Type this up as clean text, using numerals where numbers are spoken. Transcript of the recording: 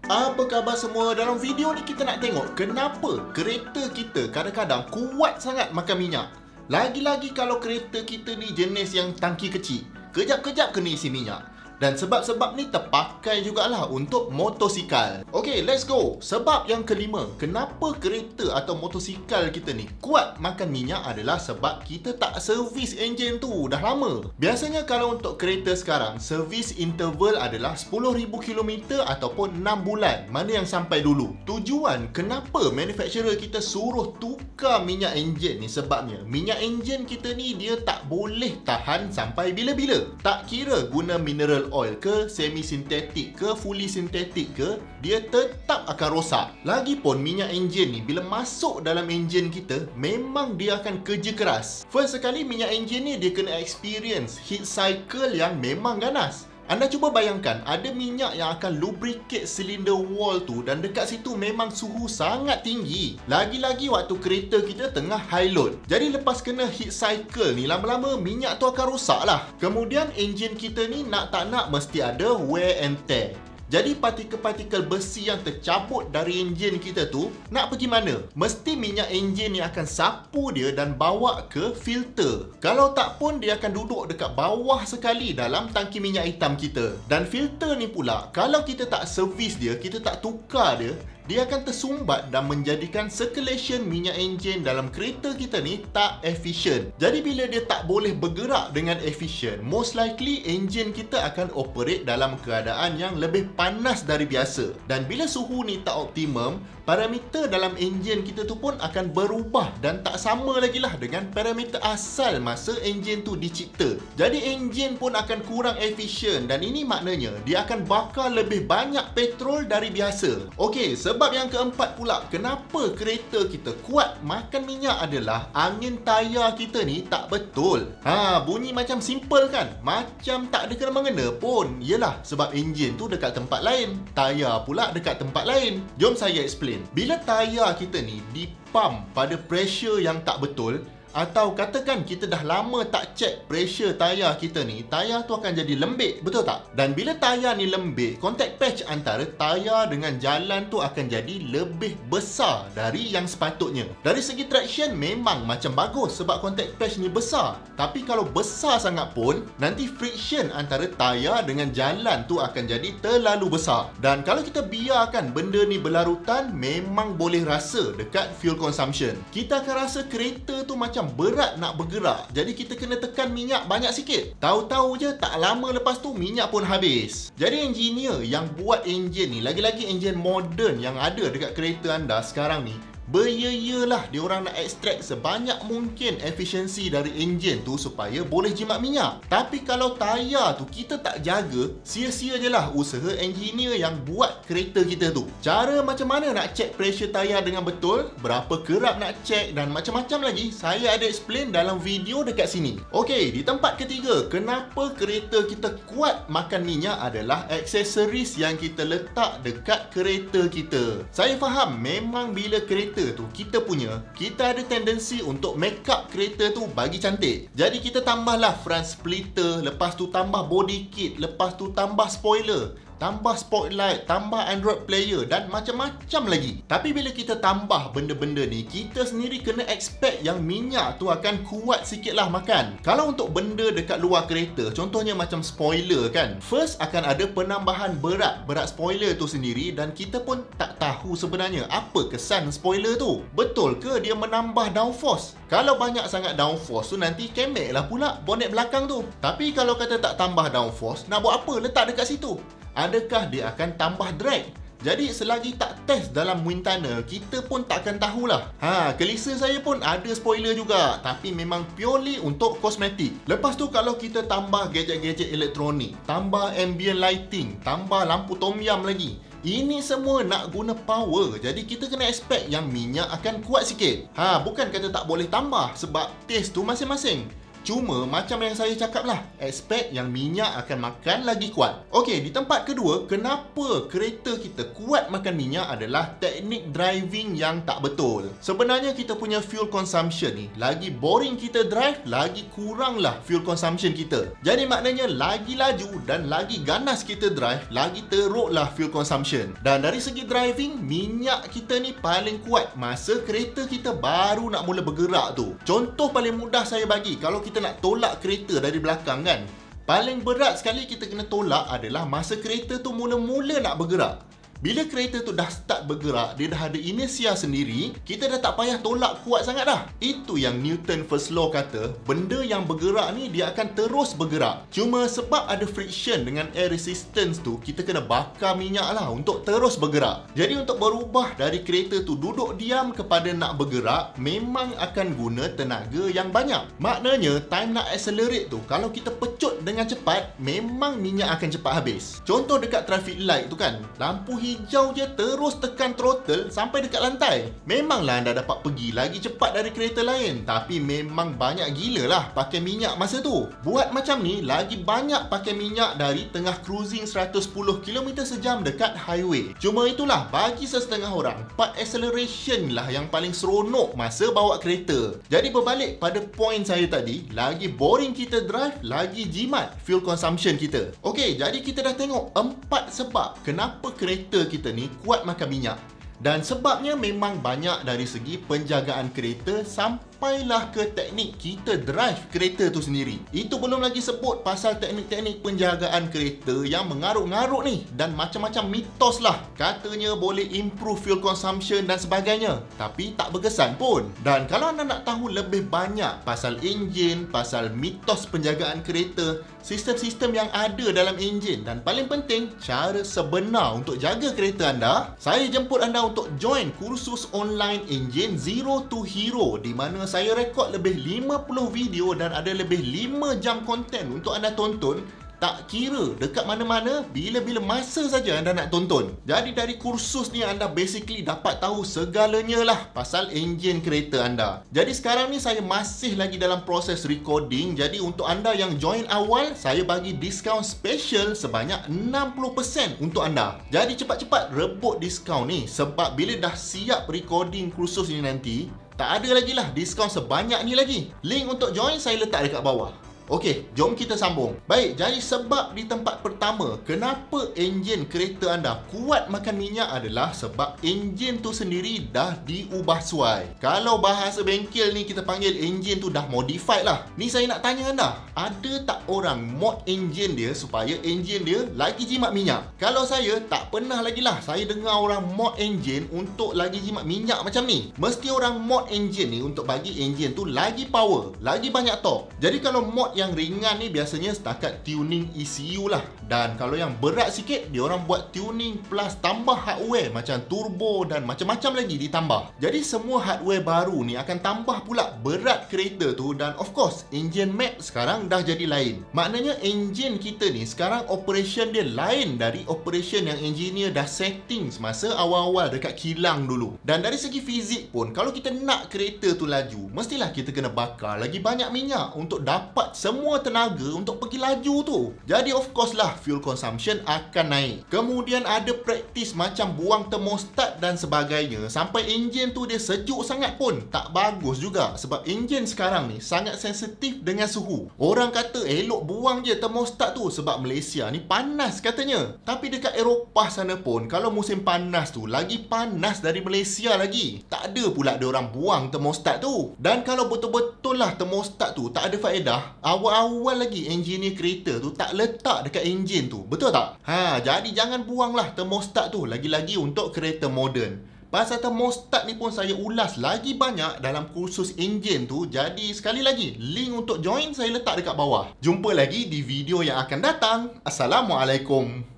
Apa khabar semua? Dalam video ni kita nak tengok kenapa kereta kita kadang-kadang kuat sangat makan minyak. Lagi-lagi kalau kereta kita ni jenis yang tangki kecil. Kejap-kejap kena isi minyak. Dan sebab-sebab ni terpakai jugalah untuk motosikal. Okay, let's go. Sebab yang kelima, kenapa kereta atau motosikal kita ni kuat makan minyak adalah sebab kita tak servis enjin tu dah lama. Biasanya kalau untuk kereta sekarang, servis interval adalah 10,000 km ataupun 6 bulan. Mana yang sampai dulu? Tujuan kenapa manufacturer kita suruh tukar minyak enjin ni sebabnya minyak enjin kita ni dia tak boleh tahan sampai bila-bila. Tak kira guna mineral oil ke, semi sintetik ke, fully sintetik ke, dia tetap akan rosak. Lagipun minyak enjin ni bila masuk dalam enjin kita, memang dia akan kerja keras. First sekali minyak enjin ni dia kena experience heat cycle yang memang ganas. Anda cuba bayangkan, ada minyak yang akan lubricate cylinder wall tu dan dekat situ memang suhu sangat tinggi. Lagi-lagi waktu kereta kita tengah high load. Jadi lepas kena heat cycle ni, lama-lama minyak tu akan rosak lah. Kemudian enjin kita ni nak tak nak mesti ada wear and tear. Jadi partikel-partikel besi yang tercabut dari enjin kita tu nak pergi mana? Mesti minyak enjin ni akan sapu dia dan bawa ke filter. Kalau tak pun dia akan duduk dekat bawah sekali dalam tangki minyak hitam kita. Dan filter ni pula, kalau kita tak servis dia, kita tak tukar dia, dia akan tersumbat dan menjadikan circulation minyak enjin dalam kereta kita ni tak efisien. Jadi bila dia tak boleh bergerak dengan efisien, most likely enjin kita akan operate dalam keadaan yang lebih panas dari biasa. Dan bila suhu ni tak optimum, parameter dalam enjin kita tu pun akan berubah dan tak sama lagi lah dengan parameter asal masa enjin tu dicipta. Jadi enjin pun akan kurang efisien dan ini maknanya dia akan bakar lebih banyak petrol dari biasa. Okey, sebab yang keempat pula, kenapa kereta kita kuat makan minyak adalah angin tayar kita ni tak betul. Bunyi macam simple kan? Macam tak ada kena-mengena pun. Yelah, sebab enjin tu dekat tempat lain, tayar pula dekat tempat lain. Jom saya explain. Bila tayar kita ni dipump pada pressure yang tak betul, atau katakan kita dah lama tak check pressure tayar kita ni, tayar tu akan jadi lembik, betul tak? Dan bila tayar ni lembik, contact patch antara tayar dengan jalan tu akan jadi lebih besar dari yang sepatutnya. Dari segi traction memang macam bagus sebab contact patch ni besar. Tapi kalau besar sangat pun, nanti friction antara tayar dengan jalan tu akan jadi terlalu besar. Dan kalau kita biarkan benda ni berlarutan, memang boleh rasa dekat fuel consumption. Kita akan rasa kereta tu macam berat nak bergerak. Jadi kita kena tekan minyak banyak sikit. Tahu-tahu je tak lama lepas tu minyak pun habis. Jadi engineer yang buat enjin ni, lagi-lagi enjin moden yang ada dekat kereta anda sekarang ni, beryeyalah diorang nak ekstrak sebanyak mungkin efisiensi dari enjin tu supaya boleh jimat minyak. Tapi kalau tayar tu kita tak jaga, sia-sia je lah usaha engineer yang buat kereta kita tu. Cara macam mana nak check pressure tayar dengan betul, berapa kerap nak check dan macam-macam lagi, saya ada explain dalam video dekat sini. Okey, di tempat ketiga, kenapa kereta kita kuat makan minyak adalah aksesoris yang kita letak dekat kereta kita. Saya faham memang bila kereta tu kita ada tendensi untuk make up kereta tu bagi cantik. Jadi kita tambahlah front splitter, lepas tu tambah body kit, lepas tu tambah spoiler, tambah spotlight, tambah Android player dan macam-macam lagi. Tapi bila kita tambah benda-benda ni, kita sendiri kena expect yang minyak tu akan kuat sikit lah makan. Kalau untuk benda dekat luar kereta, contohnya macam spoiler kan, first akan ada penambahan berat spoiler tu sendiri dan kita pun tak tahu sebenarnya apa kesan spoiler tu. Betul ke dia menambah downforce? Kalau banyak sangat downforce tu nanti kemek lah pula bonnet belakang tu. Tapi kalau kata tak tambah downforce, nak buat apa letak dekat situ? Adakah dia akan tambah drag? Jadi selagi tak test dalam wind tunnel, kita pun takkan tahulah. Kelisa saya pun ada spoiler juga, tapi memang purely untuk kosmetik. Lepas tu kalau kita tambah gadget-gadget elektronik, tambah ambient lighting, tambah lampu tom yum lagi, ini semua nak guna power. Jadi kita kena expect yang minyak akan kuat sikit. Bukan kata tak boleh tambah sebab taste tu masing-masing. Cuma macam yang saya cakap lah, expect yang minyak akan makan lagi kuat. Okey, di tempat kedua, kenapa kereta kita kuat makan minyak adalah teknik driving yang tak betul. Sebenarnya kita punya fuel consumption ni, lagi boring kita drive, lagi kuranglah fuel consumption kita. Jadi maknanya lagi laju dan lagi ganas kita drive, lagi teruklah fuel consumption. Dan dari segi driving, minyak kita ni paling kuat masa kereta kita baru nak mula bergerak tu. Contoh paling mudah saya bagi, kalau kita nak tolak kereta dari belakang kan, paling berat sekali kita kena tolak adalah masa kereta tu mula-mula nak bergerak. Bila kereta tu dah start bergerak, dia dah ada inersia sendiri, kita dah tak payah tolak kuat sangat dah. Itu yang Newton first law kata, benda yang bergerak ni dia akan terus bergerak. Cuma sebab ada friction dengan air resistance tu, kita kena bakar minyak lah untuk terus bergerak. Jadi untuk berubah dari kereta tu duduk diam kepada nak bergerak, memang akan guna tenaga yang banyak. Maknanya time nak accelerate tu, kalau kita pecut dengan cepat, memang minyak akan cepat habis. Contoh dekat traffic light tu kan, lampu hijau je terus tekan throttle sampai dekat lantai. Memanglah anda dapat pergi lagi cepat dari kereta lain, tapi memang banyak gila lah pakai minyak masa tu. Buat macam ni, lagi banyak pakai minyak dari tengah cruising 110 km sejam dekat highway. Cuma itulah, bagi sesetengah orang, part acceleration lah yang paling seronok masa bawa kereta. Jadi berbalik pada point saya tadi, lagi boring kita drive, lagi jimat fuel consumption kita. Okey, jadi kita dah tengok 4 sebab kenapa kereta kita ni kuat makan minyak. Dan sebabnya memang banyak, dari segi penjagaan kereta sampailah ke teknik kita drive kereta tu sendiri. Itu belum lagi sebut pasal teknik-teknik penjagaan kereta yang mengarut-ngarut ni, dan macam-macam mitos lah. Katanya boleh improve fuel consumption dan sebagainya, tapi tak berkesan pun. Dan kalau anda nak tahu lebih banyak pasal enjin, pasal mitos penjagaan kereta, sistem-sistem yang ada dalam enjin, dan paling penting, cara sebenar untuk jaga kereta anda, saya jemput anda untuk join kursus online enjin Zero to Hero, di mana saya rekod lebih 50 video dan ada lebih 5 jam konten untuk anda tonton. Tak kira dekat mana-mana, bila-bila masa saja anda nak tonton. Jadi dari kursus ni anda basically dapat tahu segalanya lah pasal enjin kereta anda. Jadi sekarang ni saya masih lagi dalam proses recording. Jadi untuk anda yang join awal, saya bagi diskaun special sebanyak 60% untuk anda. Jadi cepat-cepat rebut diskaun ni, sebab bila dah siap recording kursus ni nanti, tak ada lagi lah diskaun sebanyak ni lagi. Link untuk join saya letak dekat bawah. Okey, jom kita sambung. Baik, jadi sebab di tempat pertama, kenapa enjin kereta anda kuat makan minyak adalah sebab enjin tu sendiri dah diubah suai. Kalau bahasa bengkel ni kita panggil enjin tu dah modified lah. Ni saya nak tanya anda, ada tak orang mod enjin dia supaya enjin dia lagi jimat minyak? Kalau saya, tak pernah lagi lah saya dengar orang mod enjin untuk lagi jimat minyak macam ni. Mesti orang mod enjin ni untuk bagi enjin tu lagi power, lagi banyak torque. Jadi kalau mod yang ringan ni biasanya setakat tuning ECU lah. Dan kalau yang berat sikit, dia orang buat tuning plus tambah hardware macam turbo dan macam-macam lagi ditambah. Jadi semua hardware baru ni akan tambah pula berat kereta tu. Dan of course, engine map sekarang dah jadi lain. Maknanya engine kita ni sekarang operation dia lain dari operation yang engineer dah setting semasa awal-awal dekat kilang dulu. Dan dari segi fizik pun, kalau kita nak kereta tu laju, mestilah kita kena bakar lagi banyak minyak untuk dapat semua tenaga untuk pergi laju tu. Jadi of course lah, fuel consumption akan naik. Kemudian ada praktis macam buang termostat dan sebagainya. Sampai enjin tu dia sejuk sangat pun tak bagus juga, sebab enjin sekarang ni sangat sensitif dengan suhu. Orang kata elok buang je termostat tu sebab Malaysia ni panas katanya. Tapi dekat Eropah sana pun, kalau musim panas tu lagi panas dari Malaysia lagi. Tak ada pula dia orang buang termostat tu. Dan kalau betul-betul lah termostat tu tak ada faedah, awal-awal lagi engineer kereta tu tak letak dekat enjin tu. Betul tak? Jadi jangan buanglah termostat tu, lagi-lagi untuk kereta moden. Pasal termostat ni pun saya ulas lagi banyak dalam kursus enjin tu. Jadi sekali lagi, link untuk join saya letak dekat bawah. Jumpa lagi di video yang akan datang. Assalamualaikum.